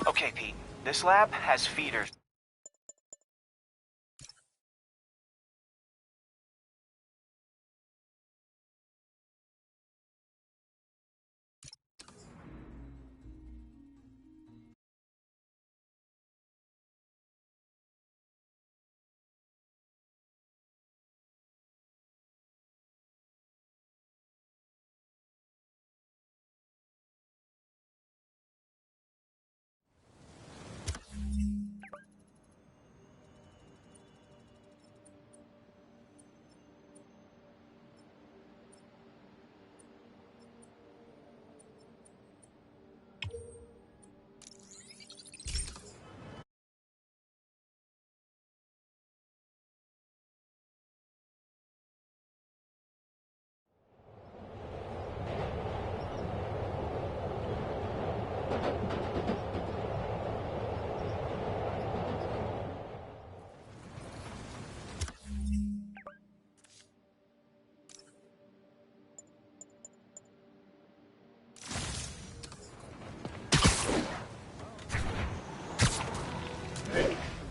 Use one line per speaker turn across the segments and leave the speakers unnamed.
Okay, Pete. This lab has feeders.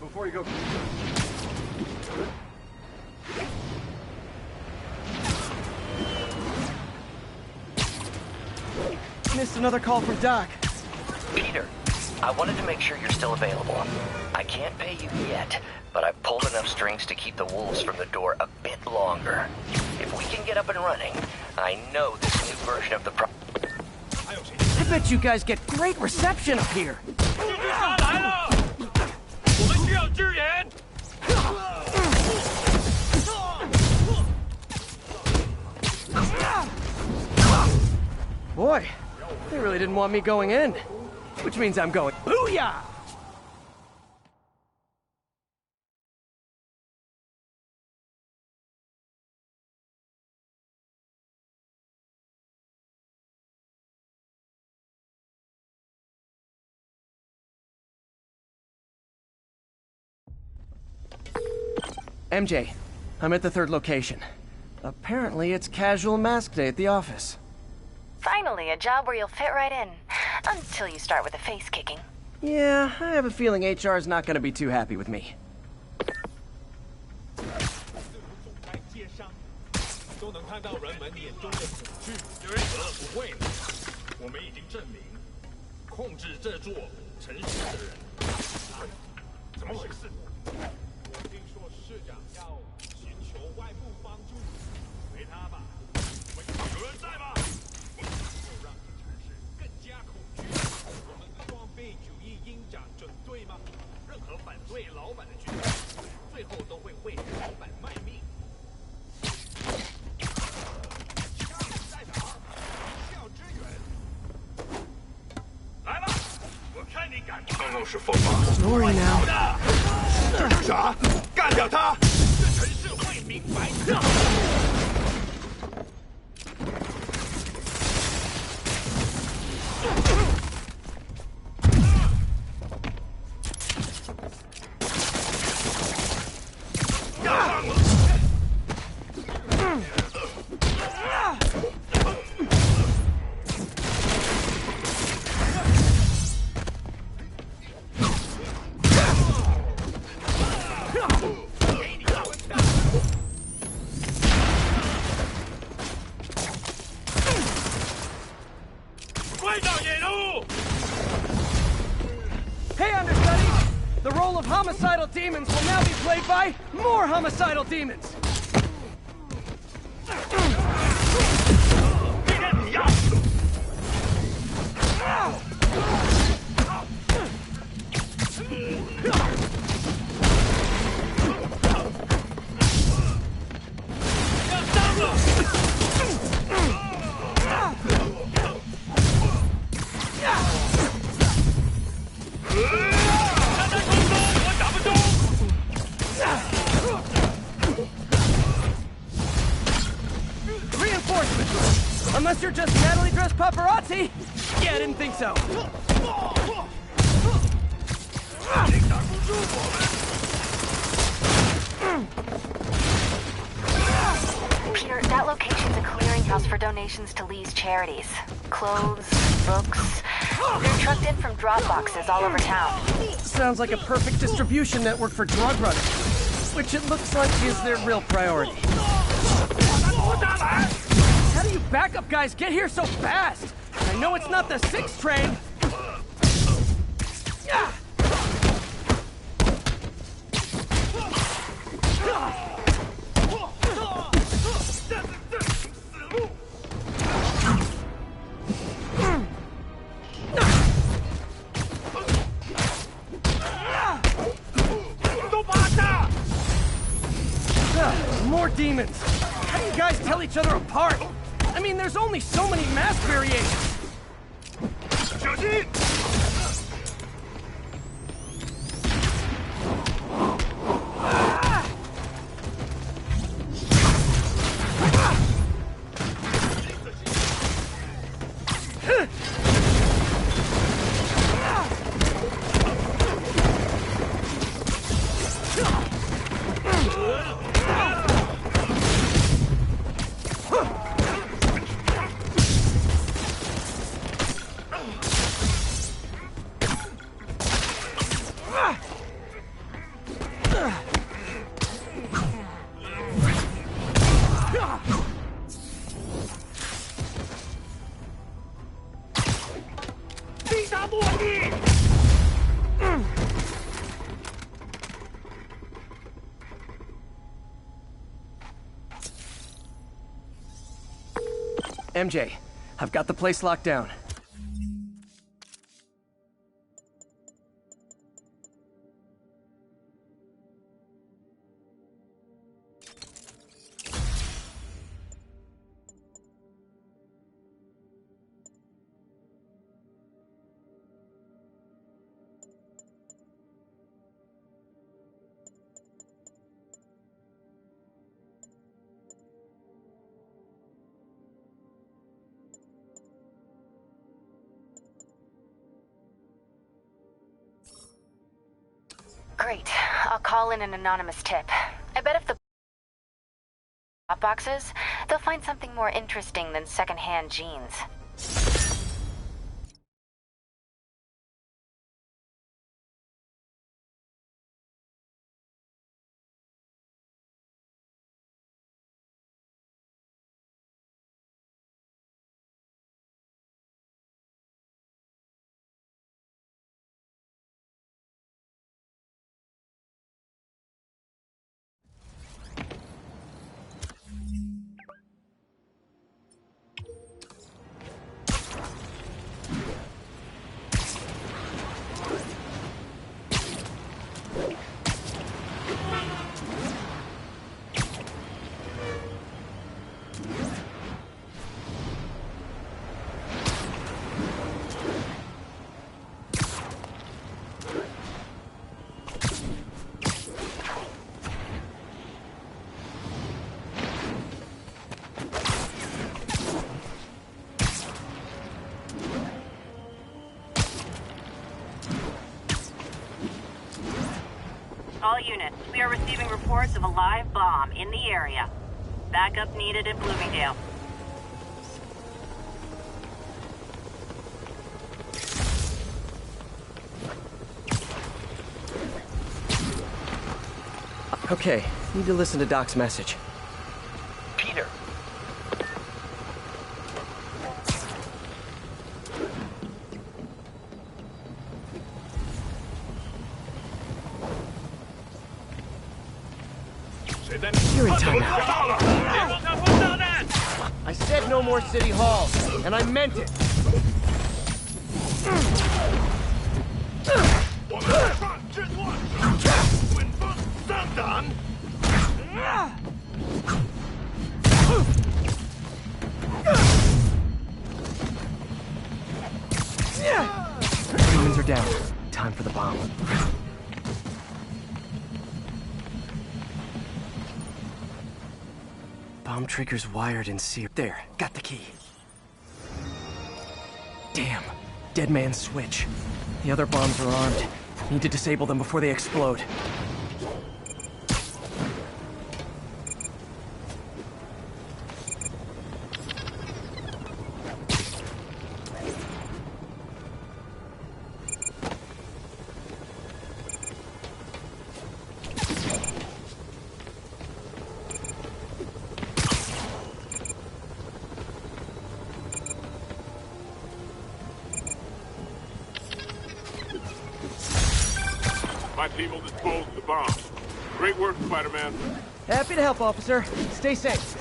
Before you go...
Missed another call from Doc.
Peter, I wanted to make sure you're still available. I can't pay you yet, but I've pulled enough strings to keep the wolves from the door a bit longer. If we can get up and running, I know this new version of the
I bet you guys get great reception up here. Boy, they really didn't want me going in. Which means I'm going. Booyah! MJ, I'm at the third location. Apparently it's casual mask day at the office.
Finally, a job where you'll fit right in. Until you start with the face kicking.
Yeah, I have a feeling HR's not gonna be too happy with me. Story now.
这是啥？干掉他！这城市会明白的。
Hey, understudy! The role of homicidal demons will now be played by more homicidal demons! Reinforcements! Unless you're just Natalie dressed paparazzi? Yeah, I didn't think so.
Peter, that location's a clearinghouse for donations to Lee's charities. Clothes, books, They're trucked in from drop boxes all over town.
Sounds like a perfect distribution network for drug runners, which it looks like is their real priority. How do you backup guys get here so fast? I know it's not the 6 train. More demons! How do you guys tell each other apart? I mean, there's only so many mask variations!
小心！ 击杀莫蒂！
MJ, I've got the place locked down.
Great. I'll call in an anonymous tip. I bet if the drop boxes, they'll find something more interesting than secondhand jeans.
All units, we are receiving reports of a live bomb in the area. Backup needed in Bloomingdale.
Okay, need to listen to Doc's message.
Peter.
You're in time now.
别光看放炸弹！
I said no more City Hall, and I meant it.
我们马上制作滚风上胆！
Humans are down. Time for the bomb. Bomb trigger's wired and seared. There, got the key. Damn. Dead man's switch. The other bombs are armed. Need to disable them before they explode.
team will dispose of the bomb. Great work, Spider-Man.
Happy to help, officer. Stay safe.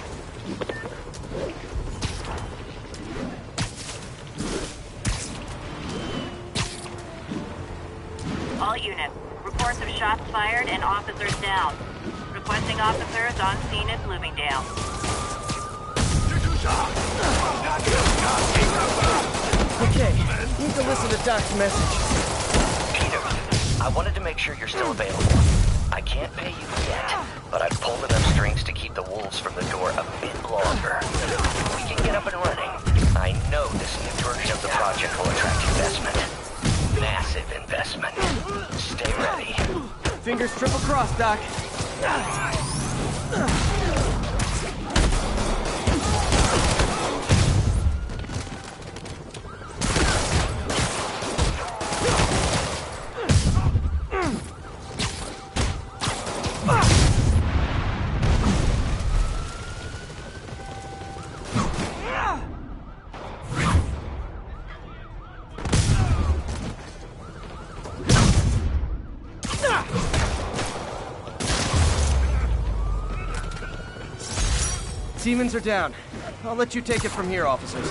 All units, reports of shots fired and officers down. Requesting officers on scene at Bloomingdale.
Okay, need to listen to Doc's message.
Peter, I wanted to make sure you're still available. I can't pay you yet, but I've pulled enough strings to keep the wolves from the door a bit longer. If we can get up and running, I know this new version of the project will attract investment. Massive investment. Stay ready.
Fingers triple crossed, Doc. Demons are down. I'll let you take it from here, officers.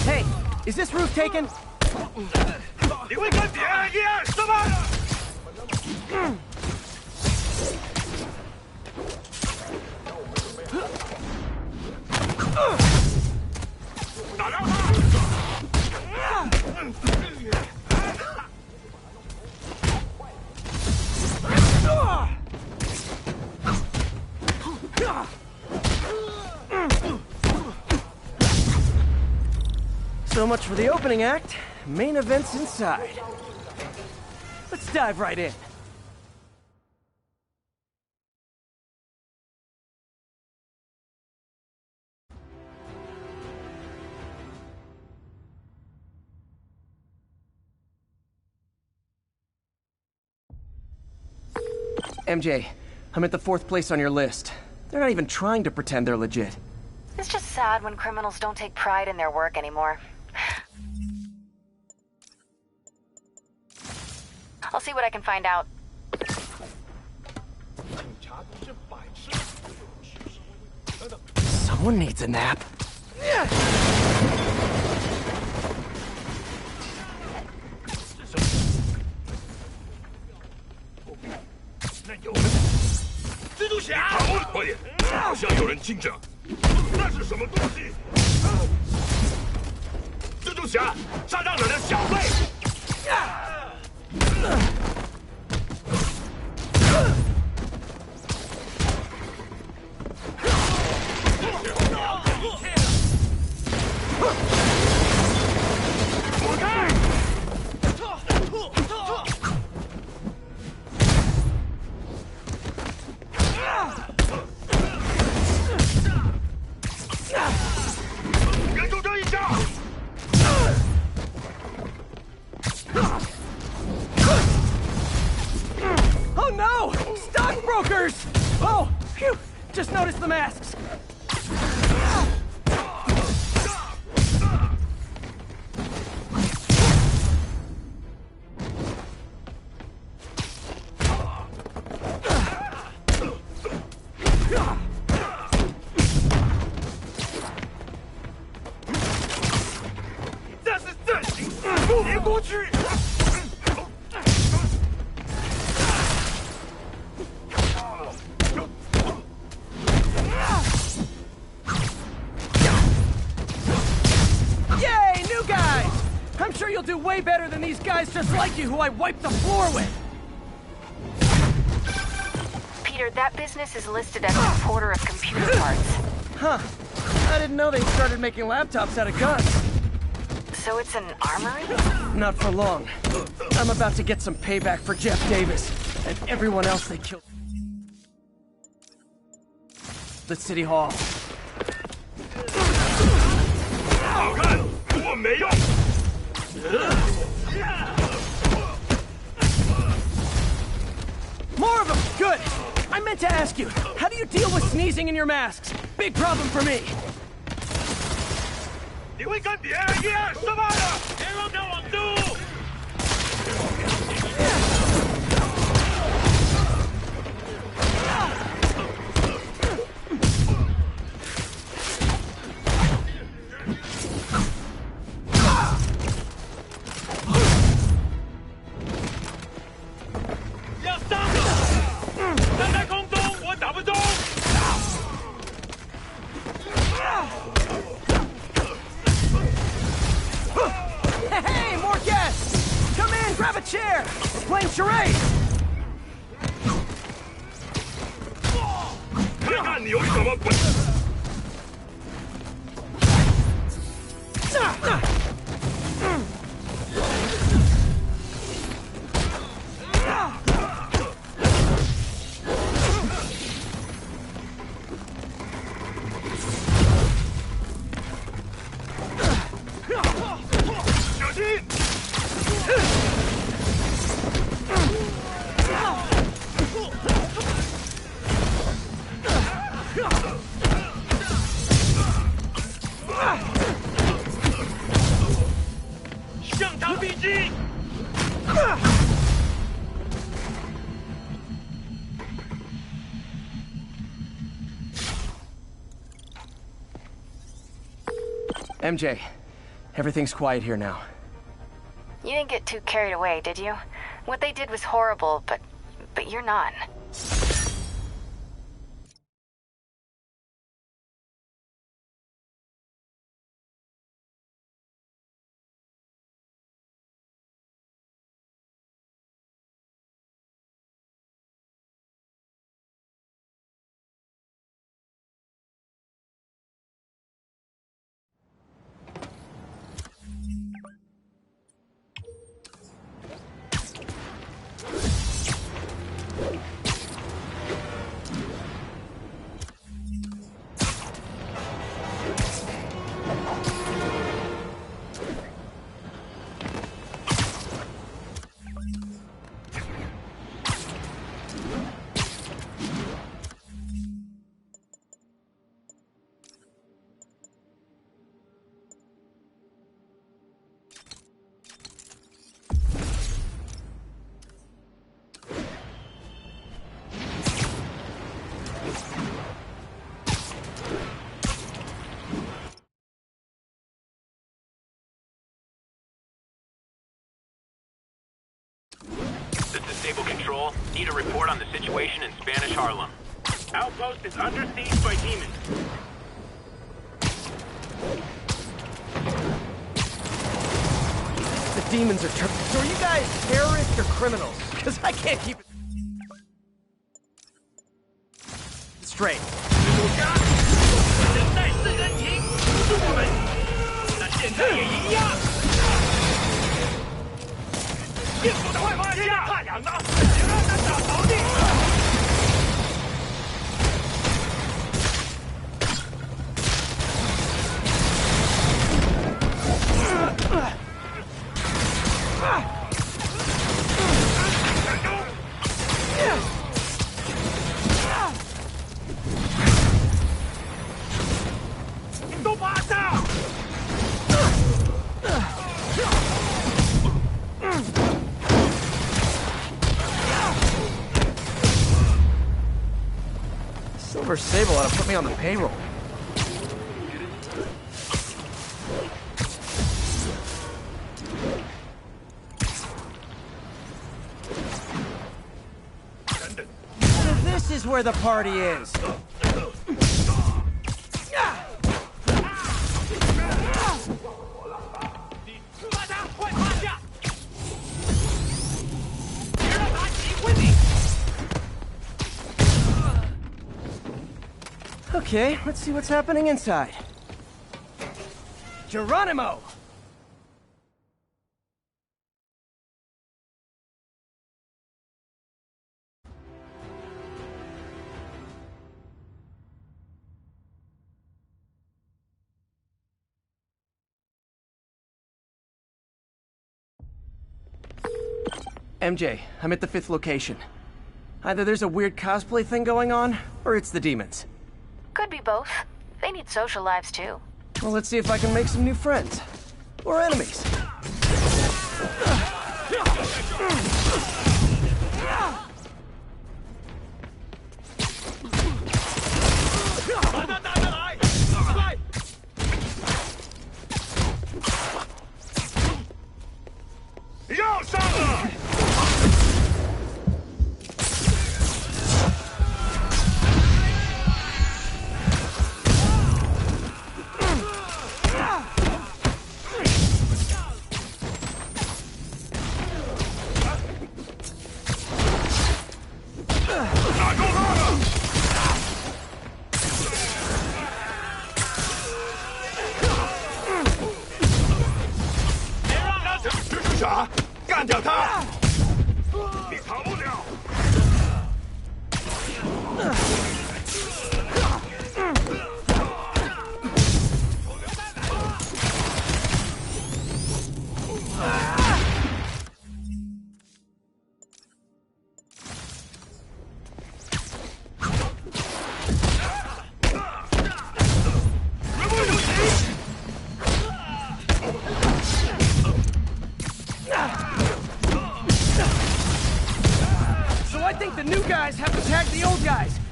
Hey, is this roof taken?
你会跟别人一样是吗？ 打掉他！
So much for the opening act. Main event's inside. Let's dive right in. MJ, I'm at the 4th place on your list. They're not even trying to pretend they're legit.
It's just sad when criminals don't take pride in their work anymore. I'll see what I can find out.
Someone needs a nap.
蜘蛛侠，快点！好像有人盯着，那是什么东西？蜘蛛侠，杀让人的小辈！
Oh no! Stockbrokers! Oh, phew! Just noticed the masks. I'm sure you'll do way better than these guys just like you who I wiped the floor with!
Peter, that business is listed as an importer of computer parts.
Huh. I didn't know they started making laptops out of guns.
So it's an armory?
Not for long. I'm about to get some payback for Jeff Davis and everyone else they killed. The City Hall.
好看，我没用。
More of them! Good! I meant to ask you, how do you deal with sneezing in your masks? Big problem for me!
你会跟别人一样失败的！别让他往住！要上了！站在空中，我打不中。
Hey, more guests! Come in, grab a chair! We're playing charades!
看看你有什么本事！小心！向他逼近！
MJ, everything's quiet here now.
You didn't get too carried away, did you? What they did was horrible, but you're not.
This is Stable Control. Need a report on the situation in Spanish Harlem.
Outpost is under siege by demons.
The demons are So are you guys terrorists or criminals? Because I can't keep it straight.
人在世人情，不是我们，那现在也一样。政府的坏方向，怕痒的，别让他找着你。都趴下！
Silver Sable ought to put me on the payroll. So this is where the party is.
把他快趴下！别让他喜欢你。
Okay, let's see what's happening inside. Geronimo! MJ, I'm at the 5th location. Either there's a weird cosplay thing going on, or it's the demons.
Could be both. They need social lives too.
Well, let's see if I can make some new friends. Or enemies.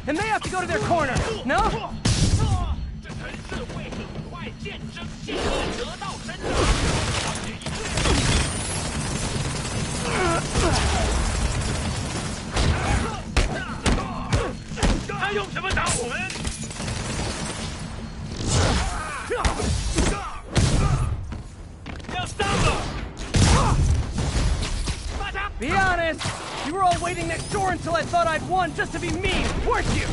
And they have to go to their corner, no?
这城市会很快见真章，得到真相。他用什么打我们？ 要上了！
Be honest! You were all waiting next door until I thought I'd won just to be mean, weren't you?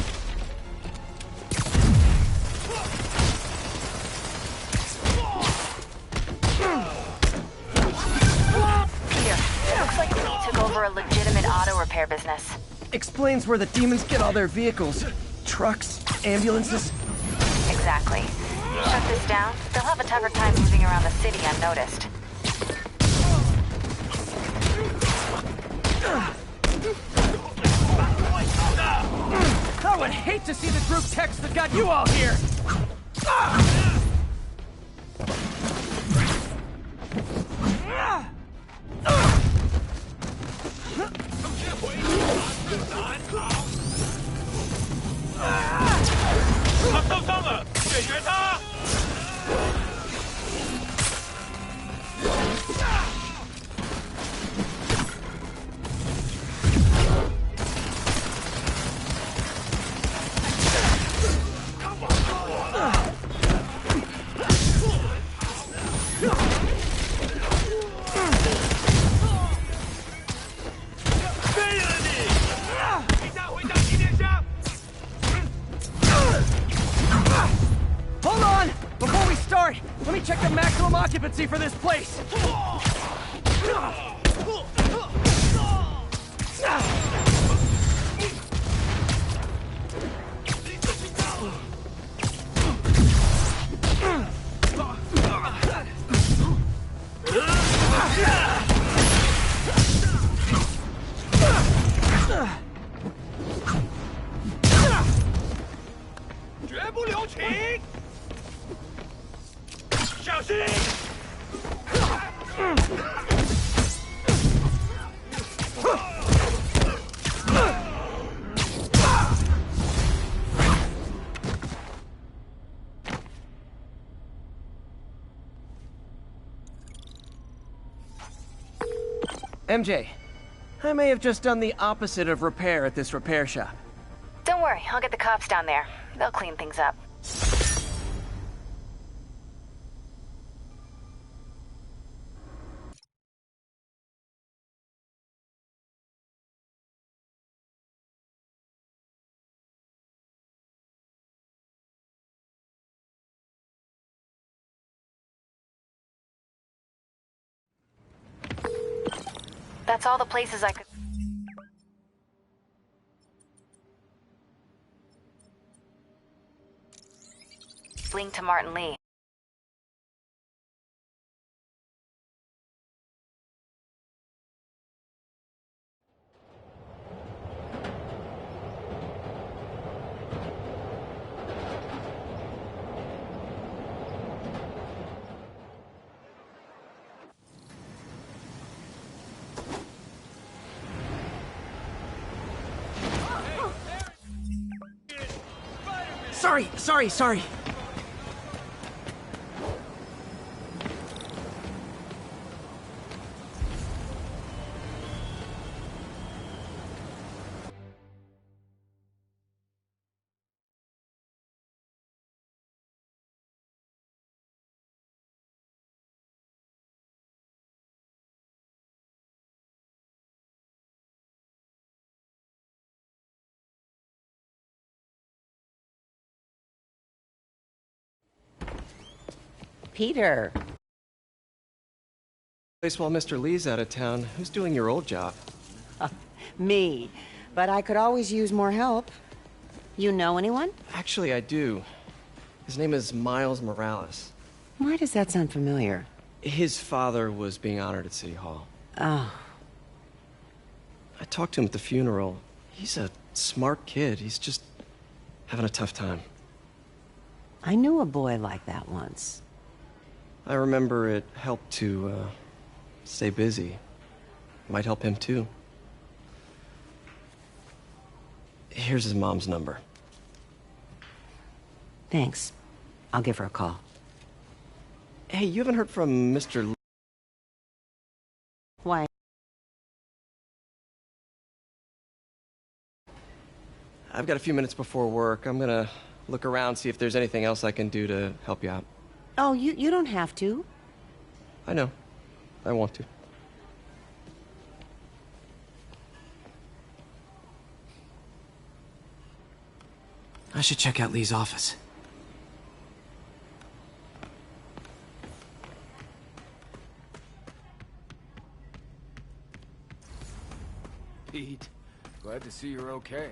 Peter, looks like Lee took over a legitimate auto repair business.
Explains where the demons get all their vehicles. Trucks, ambulances.
Exactly. You shut this down, they'll have a tougher time moving around the city unnoticed.
I would hate to see the group text that got you all here! Hold on! Before we start, let me check the maximum occupancy for this place! MJ, I may have just done the opposite of repair at this repair shop.
Don't worry, I'll get the cops down there. They'll clean things up. That's all the places I could... link to Martin Lee.
Sorry.
Peter.
Place while Mr. Lee's out of town. Who's doing your old job?
Me. But I could always use more help. You know anyone?
Actually, I do. His name is Miles Morales.
Why does that sound familiar?
His father was being honored at City Hall.
Oh.
I talked to him at the funeral. He's a smart kid. He's just having a tough time.
I knew a boy like that once.
I remember it helped to, stay busy. Might help him, too. Here's his mom's number.
Thanks. I'll give her a call.
Hey, you haven't heard from Mr. Lee?
Why?
I've got a few minutes before work. I'm gonna look around, see if there's anything else I can do to help you out.
Oh, you don't have to.
I know. I want to. I should check out Lee's office.
Pete, glad to see you're okay.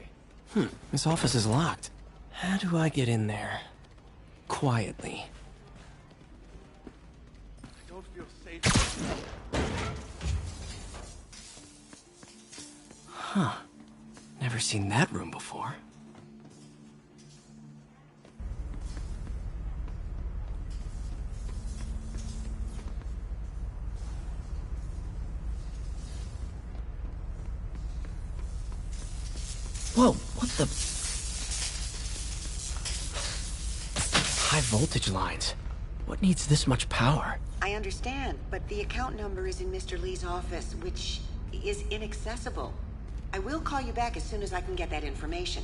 This office is locked. How do I get in there? Quietly.
I don't feel safe.
Never seen that room before. Whoa, what the? High voltage lines. What needs this much power?
I understand, but the account number is in Mr. Lee's office, which is inaccessible. I will call you back as soon as I can get that information.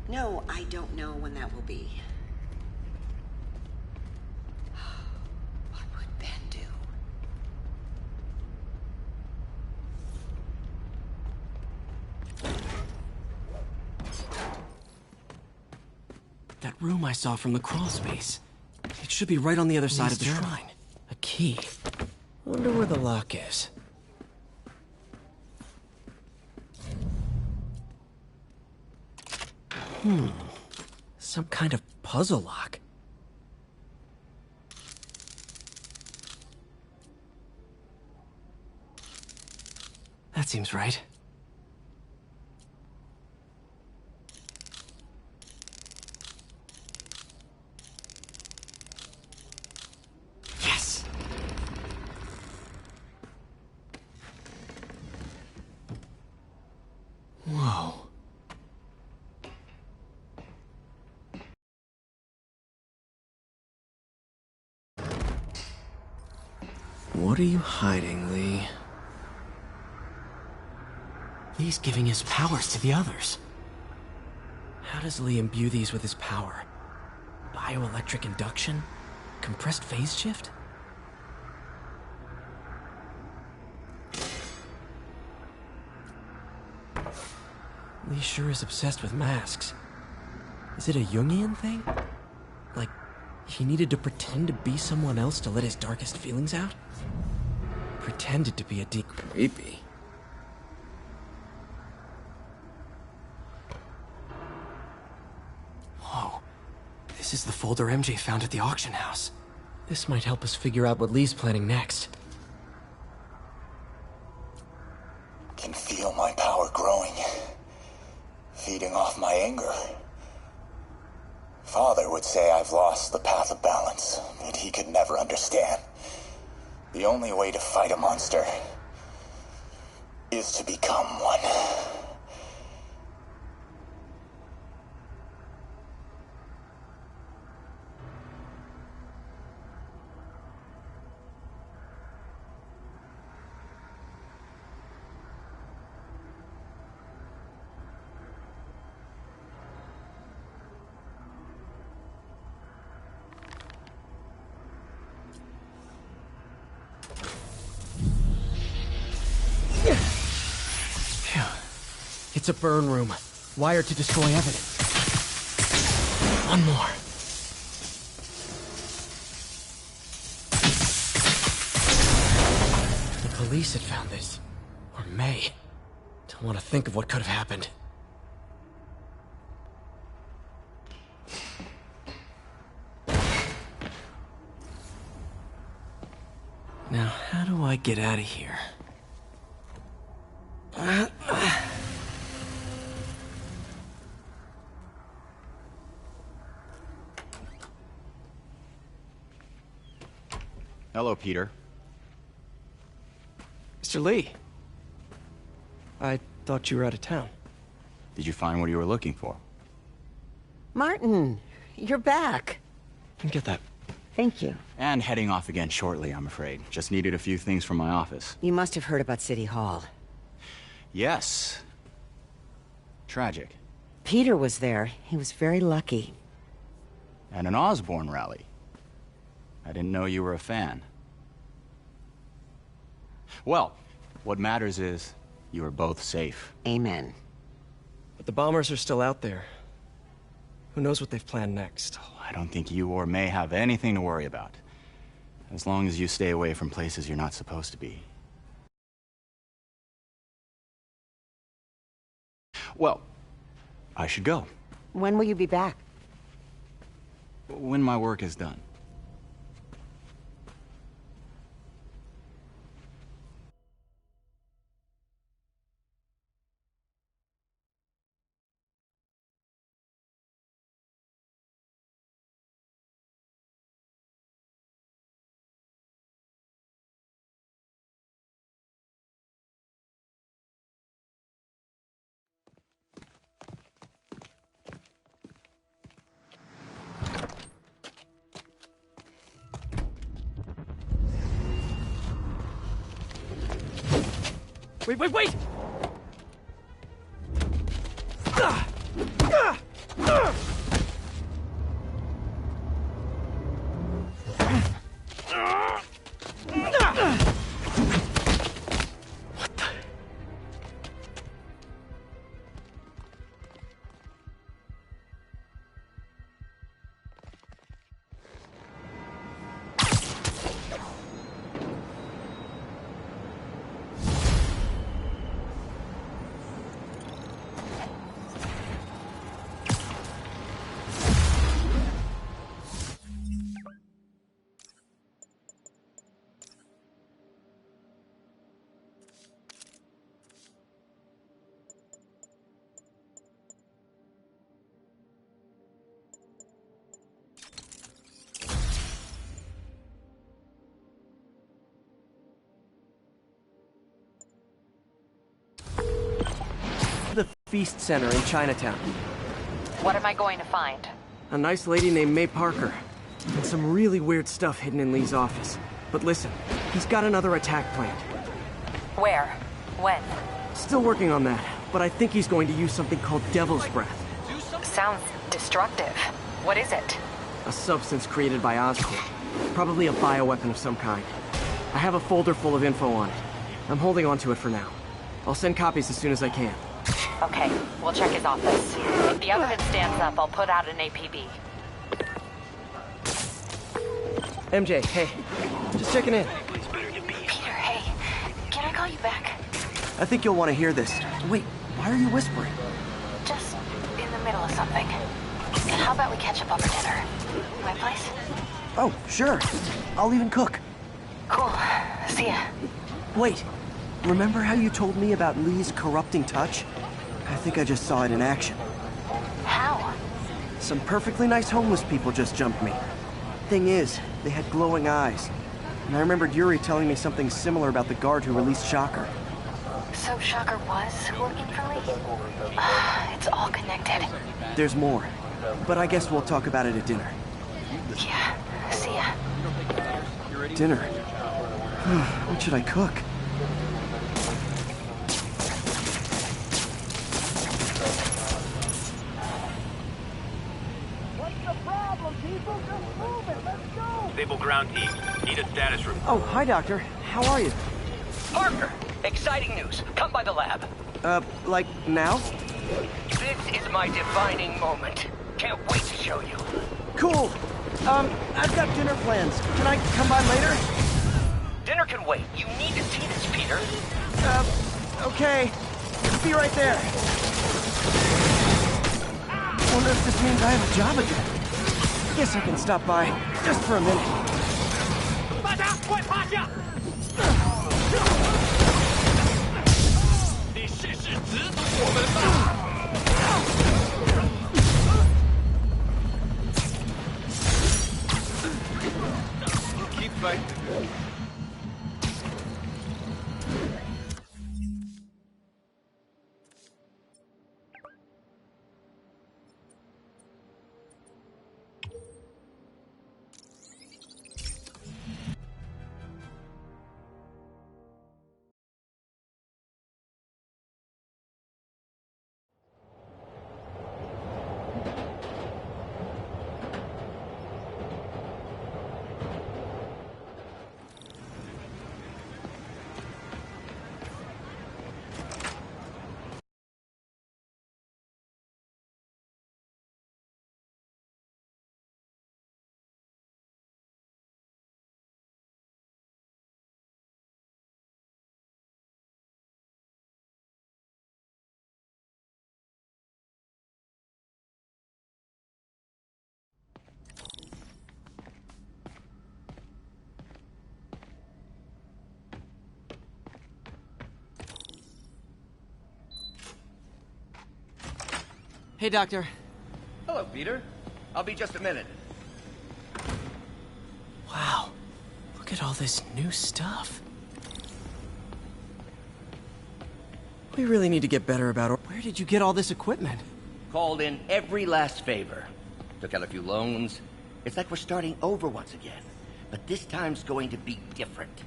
No, I don't know when that will be. What would Ben do?
That room I saw from the crawl space. It should be right on the other side of the shrine. A key. Wonder where the lock is. Some kind of puzzle lock. That seems right. Yes! Whoa. What are you hiding, Lee? Lee's giving his powers to the others. How does Lee imbue these with his power? Bioelectric induction? Compressed phase shift? Lee sure is obsessed with masks. Is it a Jungian thing? Like, he needed to pretend to be someone else to let his darkest feelings out? Pretended to be a creepy. Whoa. This is the folder MJ found at the auction house. This might help us figure out what Lee's planning next.
Can feel my power growing, feeding off my anger. Father would say I've lost the path of balance, but he could never understand. The only way to fight a monster is to become one.
It's a burn room, wired to destroy evidence. One more. The police had found this. Or may. Don't want to think of what could have happened. Now, how do I get out of here?
Hello, Peter.
Mr. Lee. I thought you were out of town.
Did you find what you were looking for?
Martin, you're back.
You can get that.
Thank you.
And heading off again shortly, I'm afraid. Just needed a few things from my office.
You must have heard about City Hall.
Yes. Tragic.
Peter was there. He was very lucky.
And an Osborn rally. I didn't know you were a fan. Well, what matters is you are both safe.
Amen.
But the bombers are still out there. Who knows what they've planned next?
I don't think you or May have anything to worry about. As long as you stay away from places you're not supposed to be. Well, I should go.
When will you be back?
When my work is done.
Wait! The Feast Center in Chinatown.
What am I going to find?
A nice lady named May Parker. And some really weird stuff hidden in Lee's office. But listen, he's got another attack planned.
Where? When?
Still working on that, but I think he's going to use something called Devil's Breath.
Sounds destructive. What is it?
A substance created by Oscorp. Probably a bioweapon of some kind. I have a folder full of info on it. I'm holding on to it for now. I'll send copies as soon as I can.
Okay, we'll check his office. If the evidence stands up, I'll put out an APB.
MJ, hey. Just checking in.
Peter, hey. Can I call you back?
I think you'll want to hear this. Wait, why are you whispering?
Just in the middle of something. How about we catch up over dinner? My place?
Oh, sure. I'll even cook.
Cool. See ya.
Wait. Remember how you told me about Lee's corrupting touch? I think I just saw it in action.
How?
Some perfectly nice homeless people just jumped me. Thing is, they had glowing eyes. And I remembered Yuri telling me something similar about the guard who released Shocker.
So Shocker was working for Lee? It's all connected.
There's more. But I guess we'll talk about it at dinner.
Yeah. See ya.
Dinner? What should I cook?
Stable ground team. Need a status report.
Oh, hi, Doctor. How are you?
Parker, exciting news. Come by the lab.
Like now?
This is my defining moment. Can't wait to show you.
Cool. I've got dinner plans. Can I come by later?
Dinner can wait. You need to see this, Peter.
Okay. Be right there. Wonder if this means I have a job again. Guess I can stop by, just for a minute.
大家快趴下！你试试直堵我们吧！
Keep fighting.
Hey, Doctor.
Hello, Peter. I'll be just a minute.
Wow. Look at all this new stuff. We really need to get better about... Where did you get all this equipment?
Called in every last favor. Took out a few loans. It's like we're starting over once again. But this time's going to be different.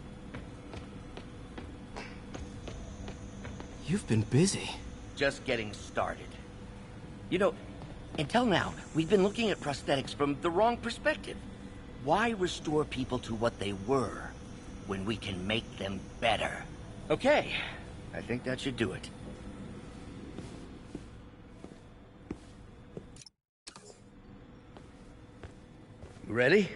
You've been busy.
Just getting started. You know, until now, we've been looking at prosthetics from the wrong perspective. Why restore people to what they were when we can make them better? Okay, I think that should do it. You ready?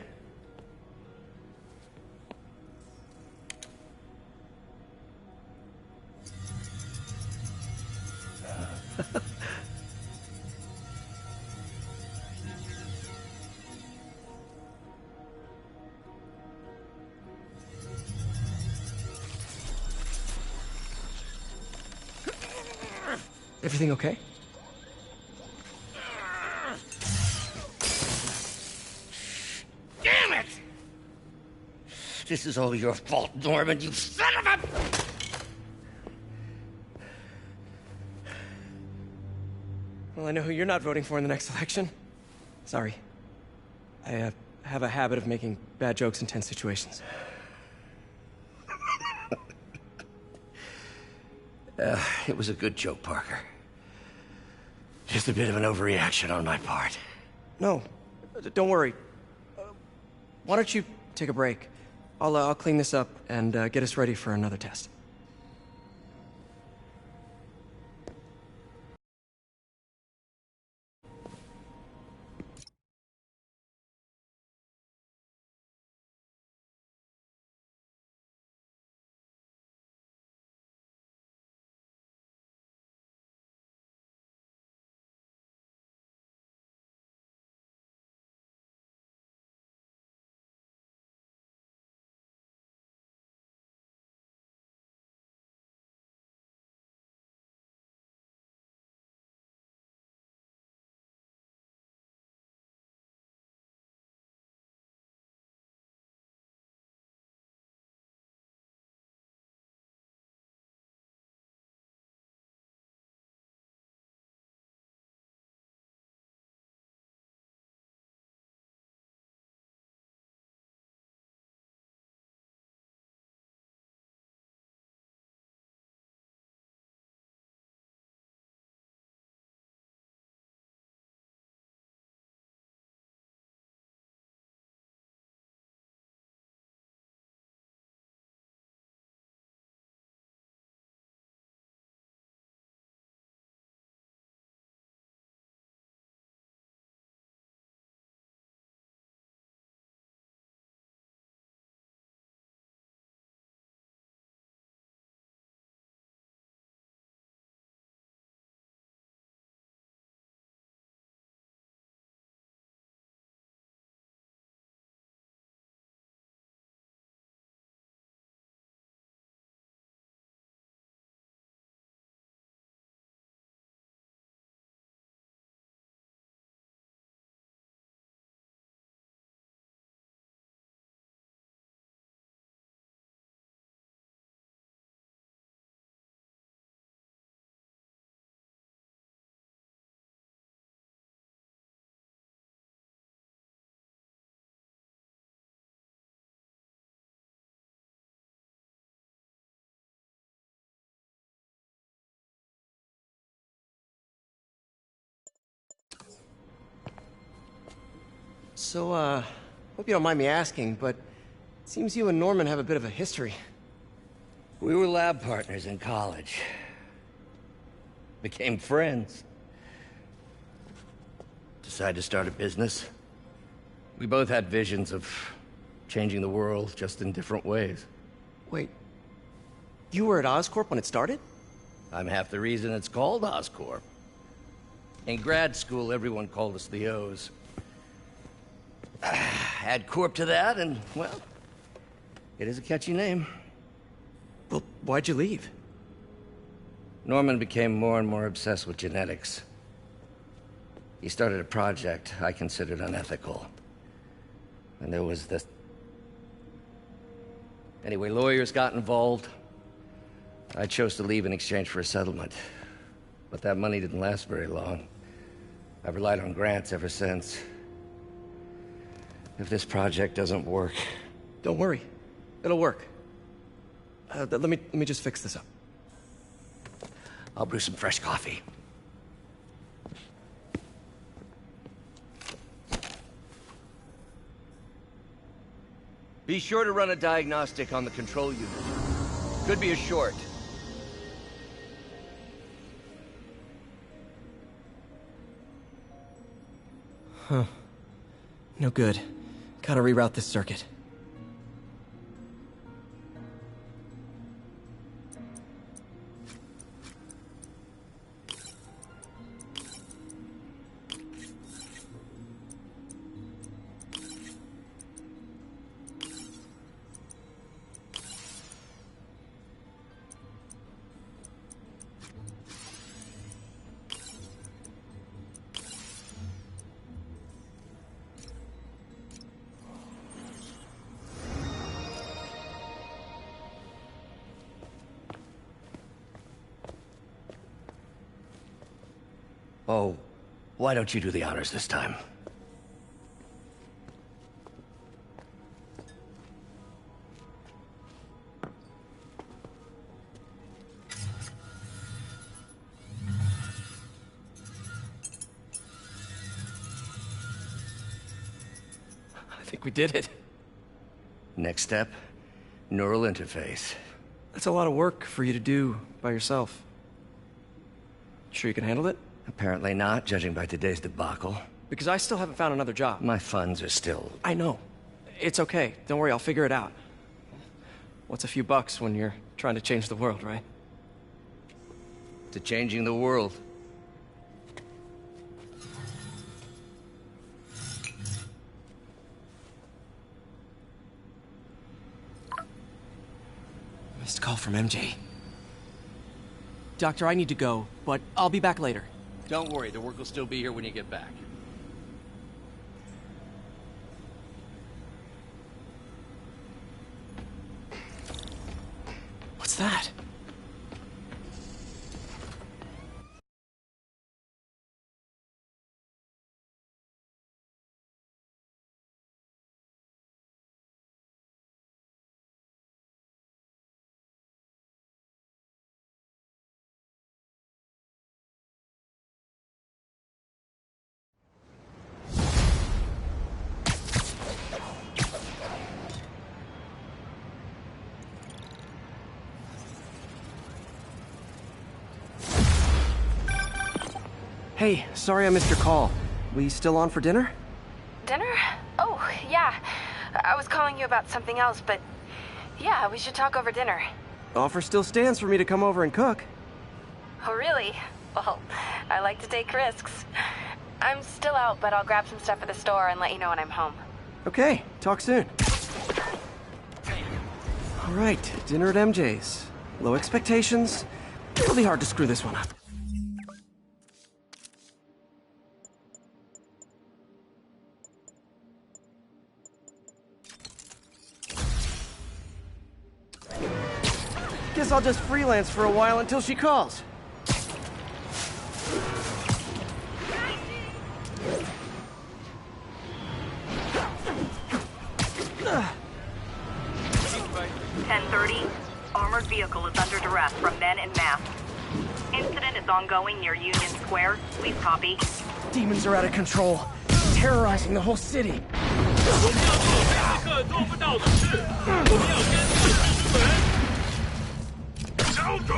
Everything okay?
Damn it! This is all your fault, Norman, you son of a...
Well, I know who you're not voting for in the next election. Sorry. I have a habit of making bad jokes in tense situations.
It was a good joke, Parker. Just a bit of an overreaction on my part.
No, don't worry. Why don't you take a break? I'll clean this up and get us ready for another test. So, hope you don't mind me asking, but it seems you and Norman have a bit of a history.
We were lab partners in college. Became friends. Decided to start a business. We both had visions of changing the world, just in different ways.
Wait, you were at Oscorp when it started?
I'm half the reason it's called Oscorp. In grad school, everyone called us the O's. Add Corp to that, and, well, it is a catchy name.
Well, why'd you leave?
Norman became more and more obsessed with genetics. He started a project I considered unethical. And there was this... Anyway, lawyers got involved. I chose to leave in exchange for a settlement. But that money didn't last very long. I've relied on grants ever since. If this project doesn't work...
Don't worry. It'll work. Let me just fix this up.
I'll brew some fresh coffee. Be sure to run a diagnostic on the control unit. Could be a short.
Huh. No good. Gotta reroute this circuit.
Oh, why don't you do the honors this time?
I think we did it.
Next step, neural interface.
That's a lot of work for you to do by yourself. Sure you can handle it?
Apparently not, judging by today's debacle.
Because I still haven't found another job.
My funds are still...
I know. It's okay. Don't worry, I'll figure it out. What's a few bucks when you're trying to change the world, right?
To changing the world.
Missed call from MJ. Doctor, I need to go, but I'll be back later.
Don't worry, the work will still be here when you get back.
What's that? Hey, sorry I missed your call. We still on for dinner?
Dinner? Oh, yeah. I was calling you about something else, but yeah, we should talk over dinner.
Offer still stands for me to come over and cook.
Oh, really? Well, I like to take risks. I'm still out, but I'll grab some stuff at the store and let you know when I'm home.
Okay, talk soon. All right, dinner at MJ's. Low expectations. It'll be hard to screw this one up. Guess I'll just freelance for a while until she calls.
.10:30. Armored vehicle is under duress from men en masse. Incident is ongoing near Union Square. Please copy.
Demons are out of control. terrorizing the whole city.
我们要做贝斯克做不到的事，我们要坚定狮子门。小主。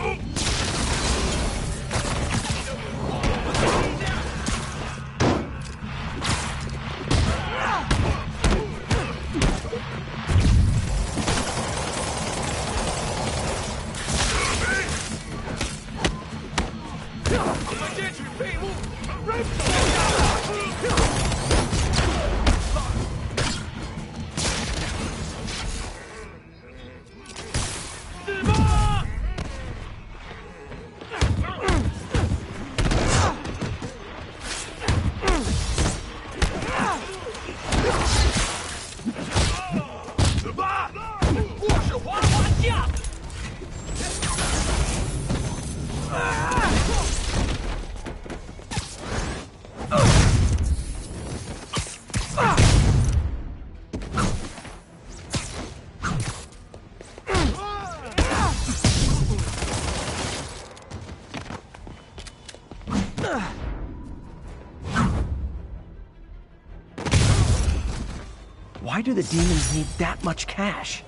Why do the demons need that much cash?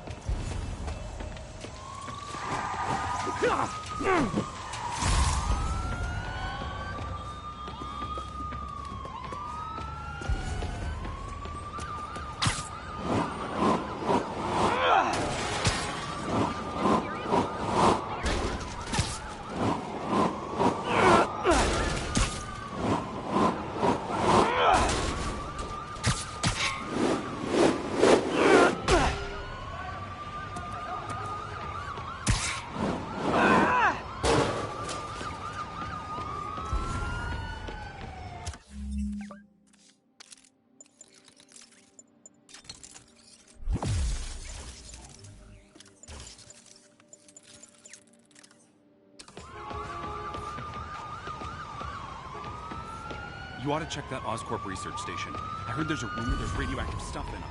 You ought to check that Oscorp research station. I heard there's a rumor there's radioactive stuff in them.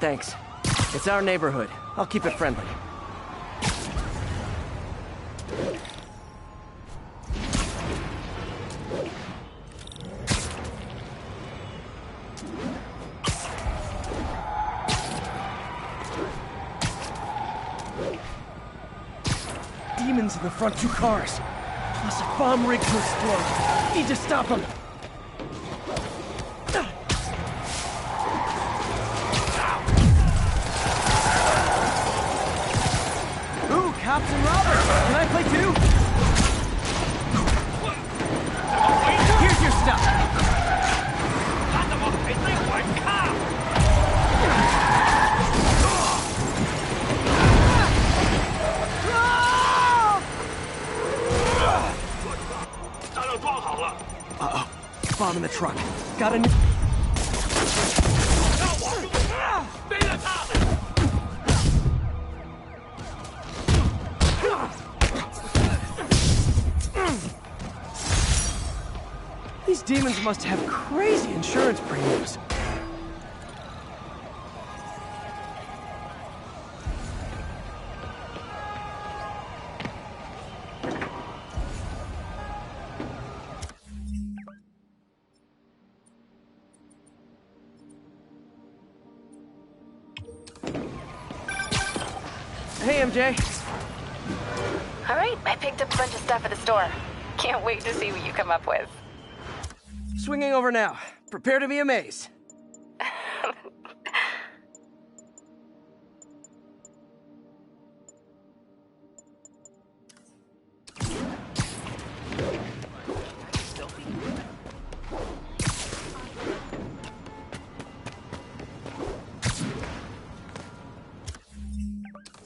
Thanks. It's our neighborhood. I'll keep it friendly. Demons in the front two cars. Plus a bomb rig to explode. Need to stop them. Cops and robbers! Can I play too? Here's your stuff! Uh-oh. Bomb in the truck. Got a new... These demons must have crazy insurance premiums. Hey, MJ.
All right, I picked up a bunch of stuff at the store. Can't wait to see what you come up with.
Swinging over now. Prepare to be amazed.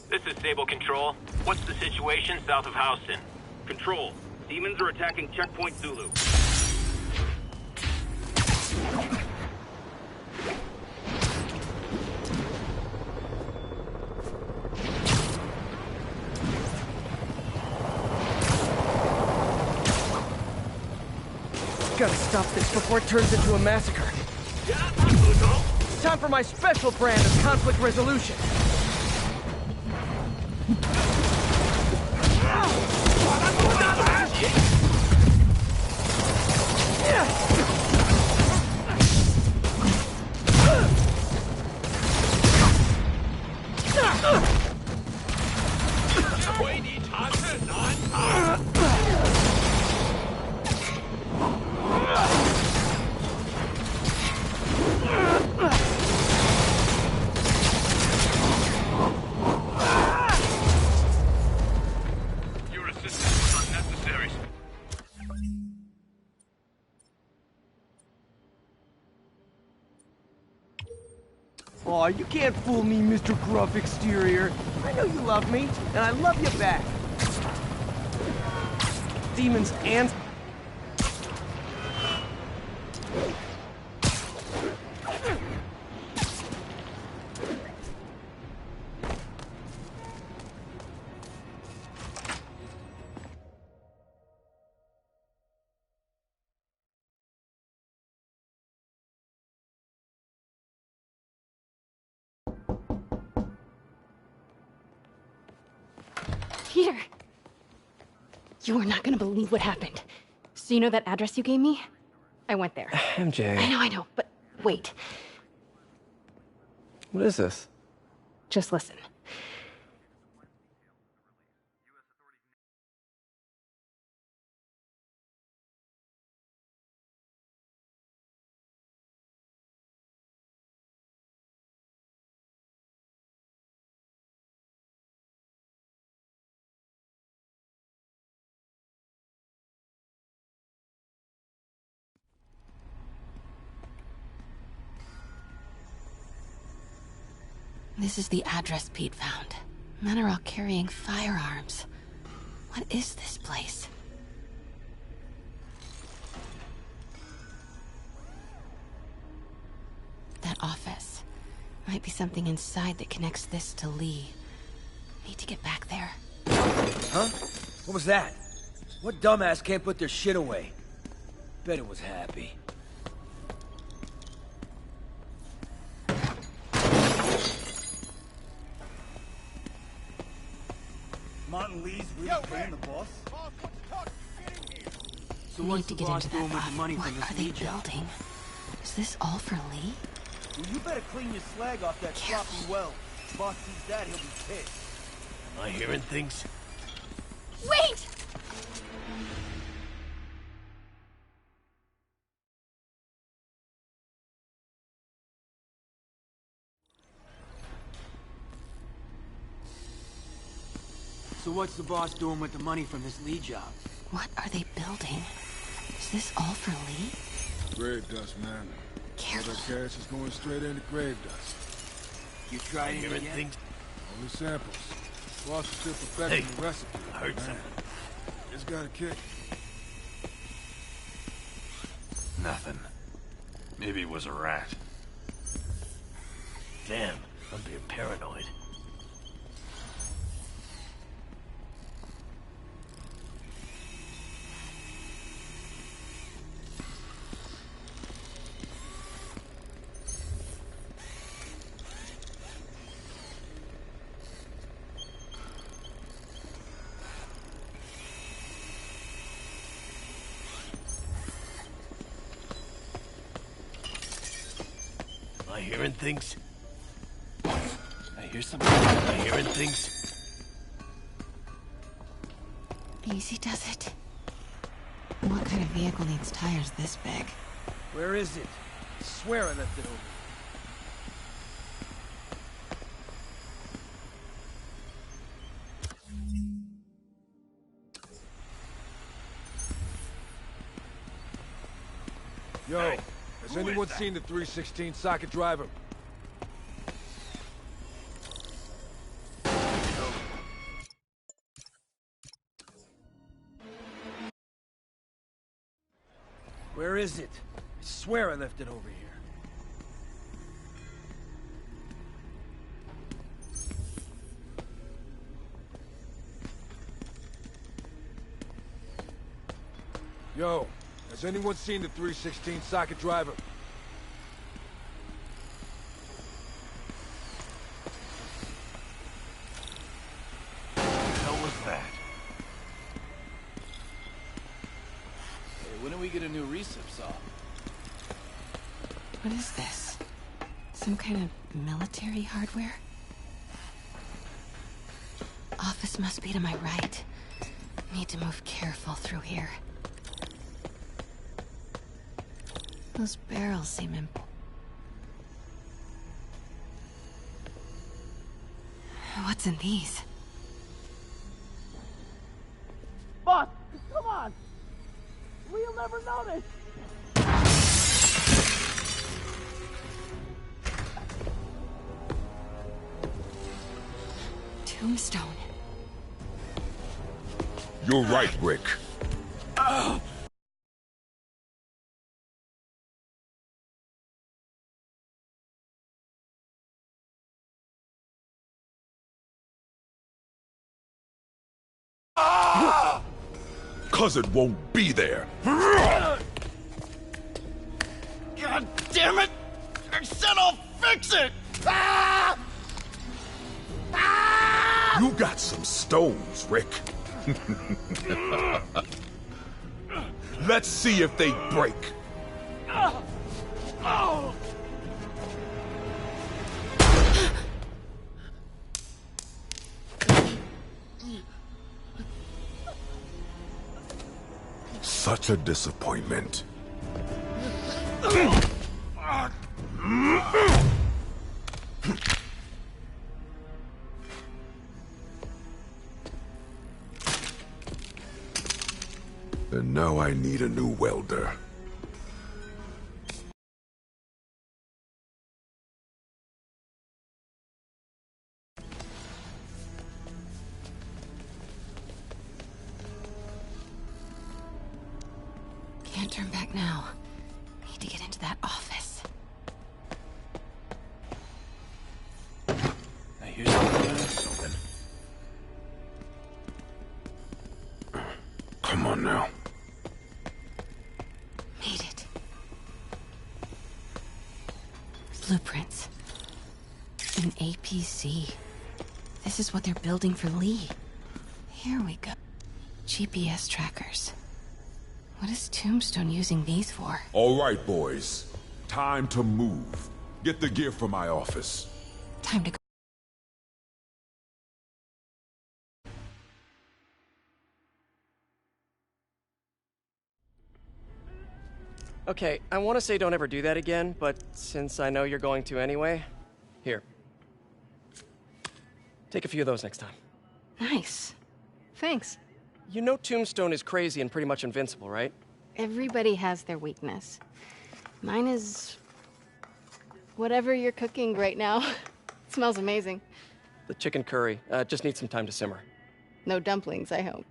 This is Sable Control. What's the situation south of Houston?
Control. Demons are attacking Checkpoint Zulu.
Gotta stop this before it turns into a massacre. Time for my special brand of conflict resolution.
Aw, you can't fool me, Mr. Gruff Exterior. I know you love me, and I love you back. Demons and...
Peter! You are not gonna believe what happened. So you know that address you gave me? I went there.
MJ.
I know, but wait.
What is this?
Just listen.
This is the address Pete found. Men are all carrying firearms. What is this place? That office. Might be something inside that connects this to Lee. Need to get back there.
Huh? What was that? What dumbass can't put their shit away? Bet it was Happy.
Martin Lee's really playing the boss?
So we need to get into that off. What are they building? Is this all for Lee?
Well, you better clean your slag off that sloppy well. Boss sees that, he'll be pissed.
Am I hearing things?
Wait!
So what's the boss doing with the money from this Lee job?
What are they building? Is this all for Lee?
Grave dust, man.
Careful.
All that cash is going straight into grave dust.
You tried hearing things?
Only samples. Boss is still perfecting the recipe.
I heard
man.
something.
It's got a kick.
Nothing. Maybe it was a rat.
Damn, I'm being paranoid. Am I hearing things? I hear something. Am I hearing things?
Easy does it. What kind of vehicle needs tires this big?
Where is it? I swear I left it over.
Yo, has anyone seen the 316 socket driver?
Where is it? I swear I left it over here.
Yo, has anyone seen the 316 socket driver?
What the hell was that?
Hey, when do we get a new recip saw?
What is this? Some kind of military hardware? Office must be to my right. Need to move careful through here. Those barrels seem important. What's in these?
Boss, come on! We'll never notice!
Tombstone.
You're right, Rick. Cause it won't be there.
God damn it! I said I'll fix it!
You got some stones, Rick. Let's see if they break. Such a disappointment. And now I need a new welder.
Can't turn back now. Need to get into that office.
Now here's something.
Come on now.
Made it. Blueprints. An APC. This is what they're building for Lee. Here we go. GPS trackers. What is Tombstone using these for?
All right, boys. Time to move. Get the gear from my office.
Time to go.
Okay, I want to say don't ever do that again, but since I know you're going to anyway, here. Take a few of those next time.
Nice. Thanks.
You know Tombstone is crazy and pretty much invincible, right?
Everybody has their weakness. Mine is... whatever you're cooking right now. It smells amazing.
The chicken curry. Just needs some time to simmer.
No dumplings, I hope.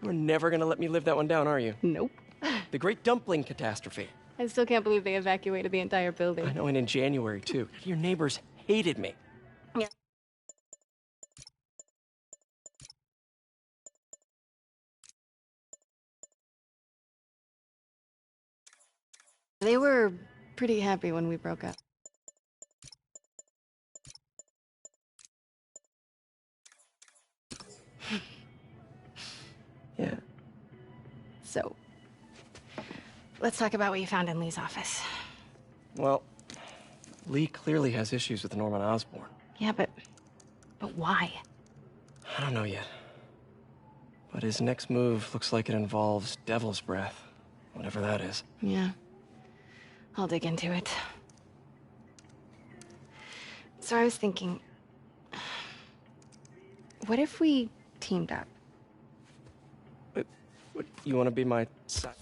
You're never gonna let me live that one down, are you?
Nope.
The Great Dumpling Catastrophe.
I still can't believe they evacuated the entire building.
I know, and in January, too. Your neighbors hated me.
Yeah. They were pretty happy when we broke up.
Yeah.
So, let's talk about what you found in Lee's office.
Well, Lee clearly has issues with Norman Osborn.
Yeah, but why?
I don't know yet. But his next move looks like it involves Devil's Breath. Whatever that is.
Yeah. I'll dig into it. So I was thinking, what if we teamed up?
What, you want to be my side?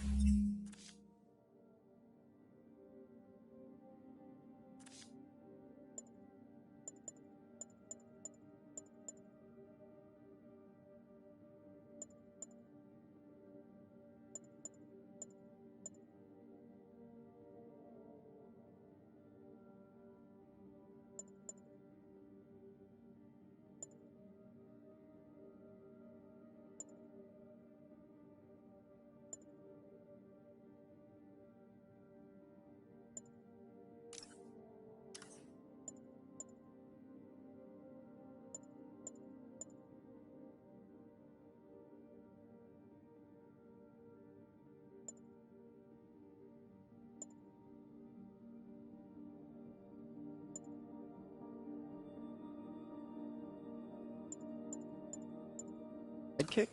Sidekick?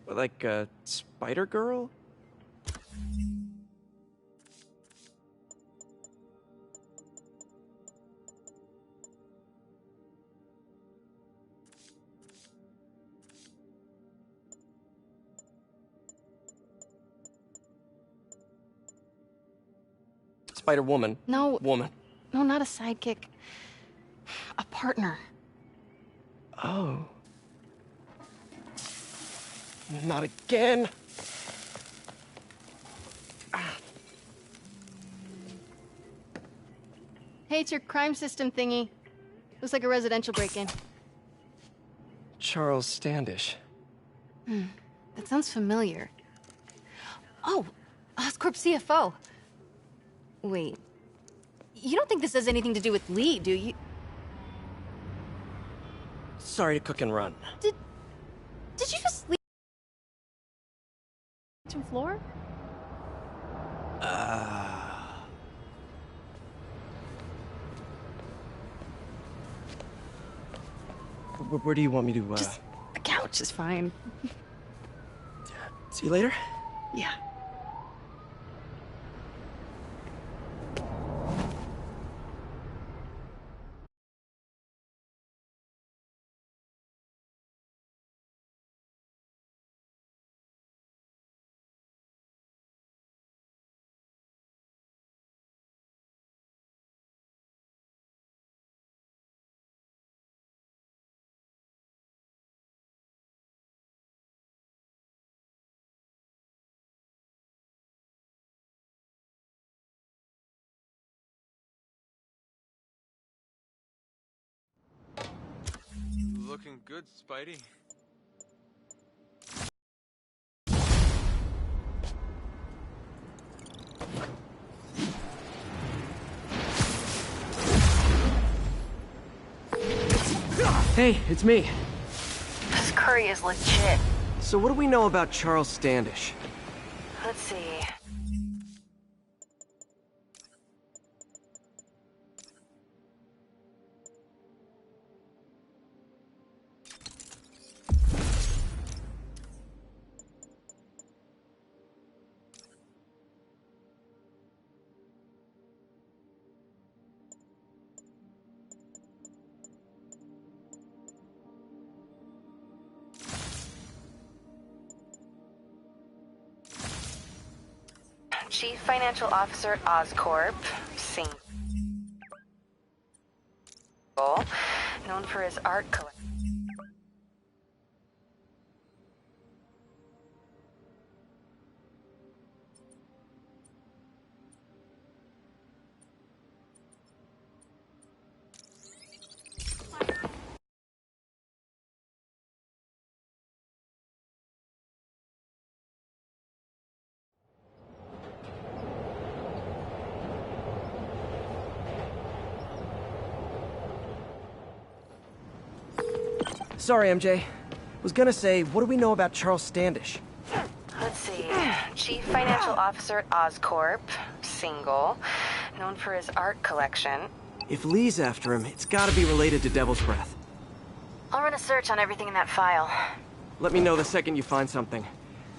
Like a Spider Girl? Spider Woman.
No.
Woman.
No, not a sidekick. A partner.
Oh. Not again.
Hey, it's your crime system thingy. Looks like a residential break-in.
Charles Standish.
That sounds familiar. Oh, Oscorp CFO. Wait. You don't think this has anything to do with Lee, do you?
Sorry to cook and run.
Did you just leave the floor?
Where do you want me to,
Just the couch is fine.
See you later?
Yeah.
Looking good, Spidey.
Hey, it's me.
This curry is legit.
So what do we know about Charles Standish?
Let's see. Chief Financial Officer at Oscorp, single, known for his art collection.
Sorry, MJ. Was gonna say, what do we know about Charles Standish?
Let's see. Chief Financial Officer at Oscorp, single, known for his art collection.
If Lee's after him, it's gotta be related to Devil's Breath.
I'll run a search on everything in that file.
Let me know the second you find something.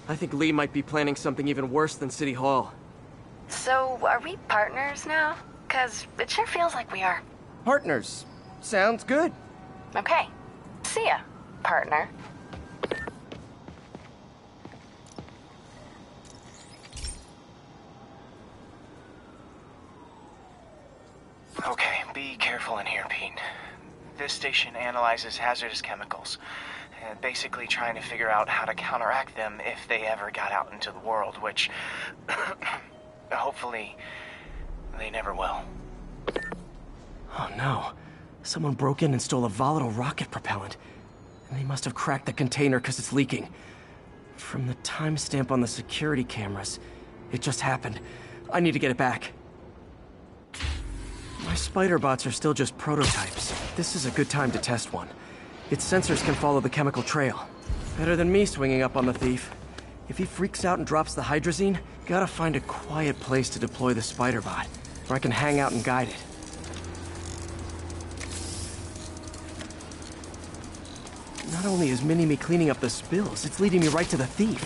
I think Lee might be planning something even worse than City Hall.
So, are we partners now? 'Cause it sure feels like we are.
Partners. Sounds good.
Okay. See ya, partner.
Okay, be careful in here, Pete. This station analyzes hazardous chemicals, basically trying to figure out how to counteract them if they ever got out into the world, which hopefully they never will.
Oh no. Someone broke in and stole a volatile rocket propellant. And they must have cracked the container because it's leaking. From the timestamp on the security cameras, it just happened. I need to get it back. My spider bots are still just prototypes. This is a good time to test one. Its sensors can follow the chemical trail. Better than me swinging up on the thief. If he freaks out and drops the hydrazine, gotta find a quiet place to deploy the spider bot, where I can hang out and guide it. Not only is Mini-Me cleaning up the spills, it's leading me right to the thief.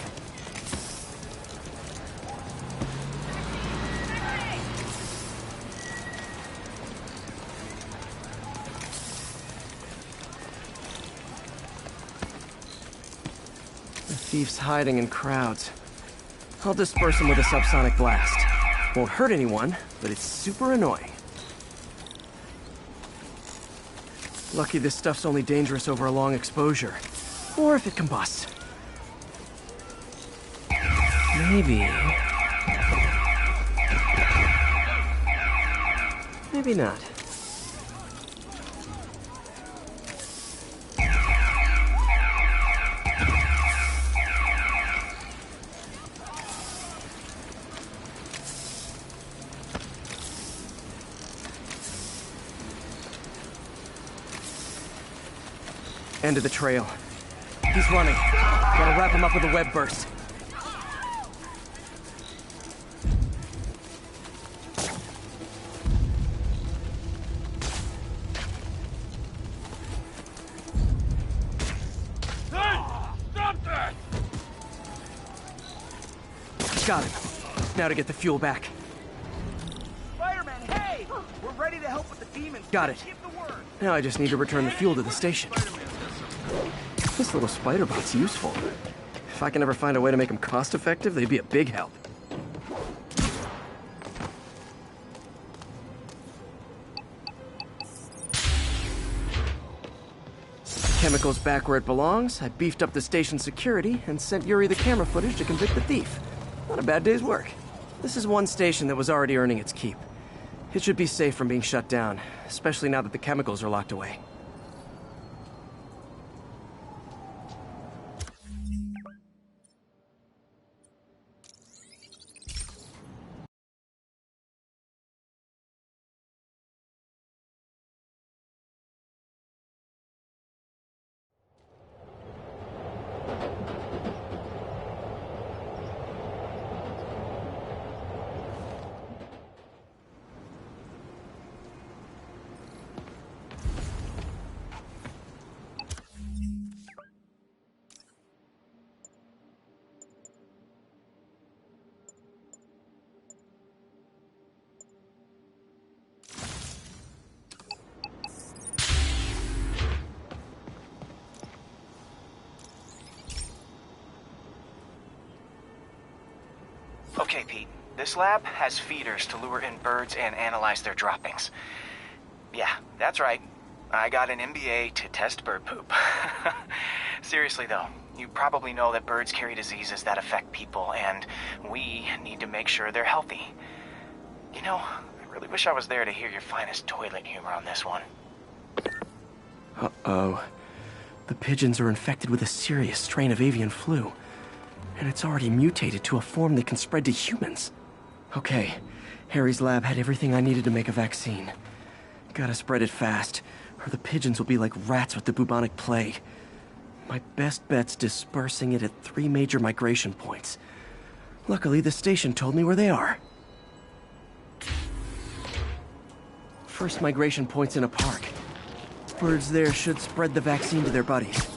The thief's hiding in crowds. I'll disperse him with a subsonic blast. Won't hurt anyone, but it's super annoying. Lucky this stuff's only dangerous over a long exposure. Or if it combusts. Maybe... maybe not. End of the trail. He's running. Gotta wrap him up with a web burst.
Stop that!
Got him. Now to get the fuel back.
Spider-Man, hey! We're ready to help with the demons.
Got it.
Give the word.
Now I just need to return the fuel to the station. This little spider bot's useful. If I can ever find a way to make them cost-effective, they'd be a big help. Chemicals back where it belongs. I beefed up the station's security and sent Yuri the camera footage to convict the thief. Not a bad day's work. This is one station that was already earning its keep. It should be safe from being shut down, especially now that the chemicals are locked away.
Okay, Pete. This lab has feeders to lure in birds and analyze their droppings. Yeah, that's right. I got an MBA to test bird poop. Seriously, though, you probably know that birds carry diseases that affect people, and we need to make sure they're healthy. You know, I really wish I was there to hear your finest toilet humor on this one.
Uh-oh. The pigeons are infected with a serious strain of avian flu. And it's already mutated to a form that can spread to humans. Okay, Harry's lab had everything I needed to make a vaccine. Gotta spread it fast, or the pigeons will be like rats with the bubonic plague. My best bet's dispersing it at 3 major migration points. Luckily, the station told me where they are. First migration point's in a park. Birds there should spread the vaccine to their buddies.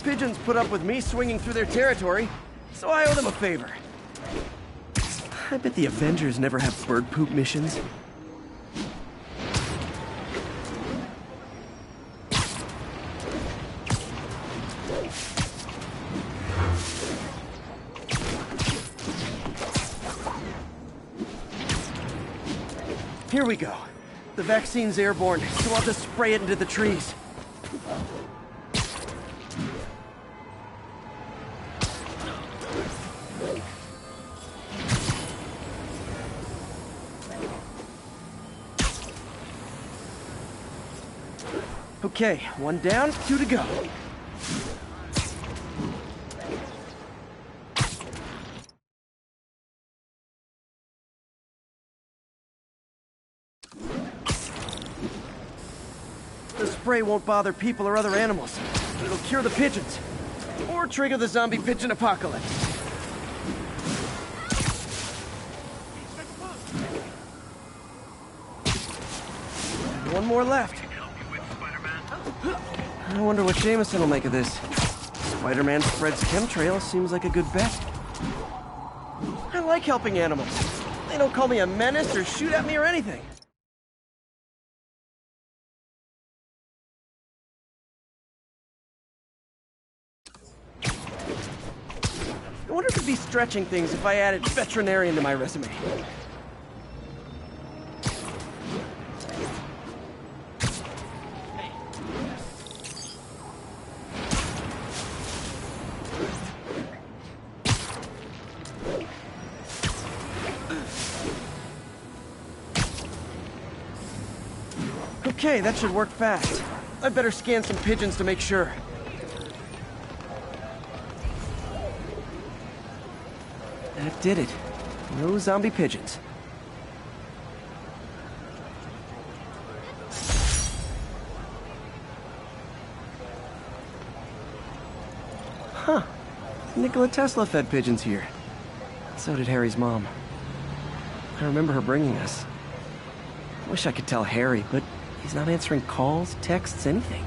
Pigeons put up with me swinging through their territory, so I owe them a favor. I bet the Avengers never have bird poop missions. Here we go. The vaccine's airborne, so I'll just spray it into the trees. Okay, 1 down, 2 to go. The spray won't bother people or other animals. It'll cure the pigeons. Or trigger the zombie pigeon apocalypse. One more left. I wonder what Jameson will make of this. Spider-Man spreads chemtrails seems like a good bet. I like helping animals. They don't call me a menace or shoot at me or anything. I wonder if it'd be stretching things if I added veterinarian to my resume. Okay, that should work fast. I'd better scan some pigeons to make sure. That did it. No zombie pigeons. Huh. Nikola Tesla fed pigeons here. So did Harry's mom. I remember her bringing us. Wish I could tell Harry, but he's not answering calls, texts, anything.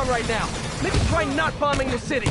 Right now. Maybe try not bombing the city.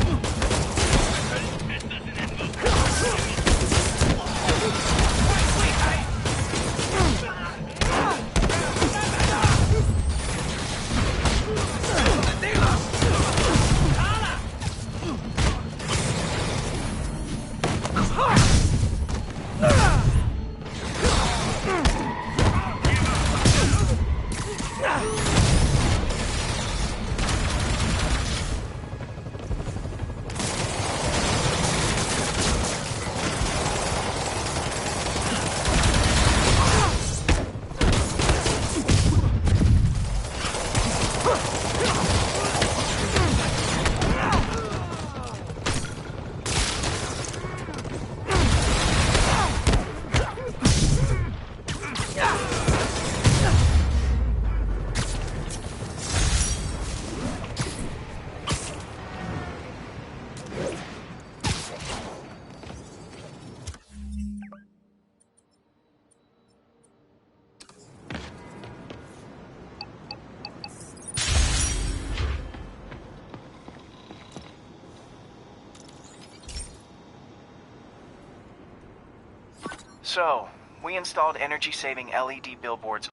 So, we installed energy-saving LED billboards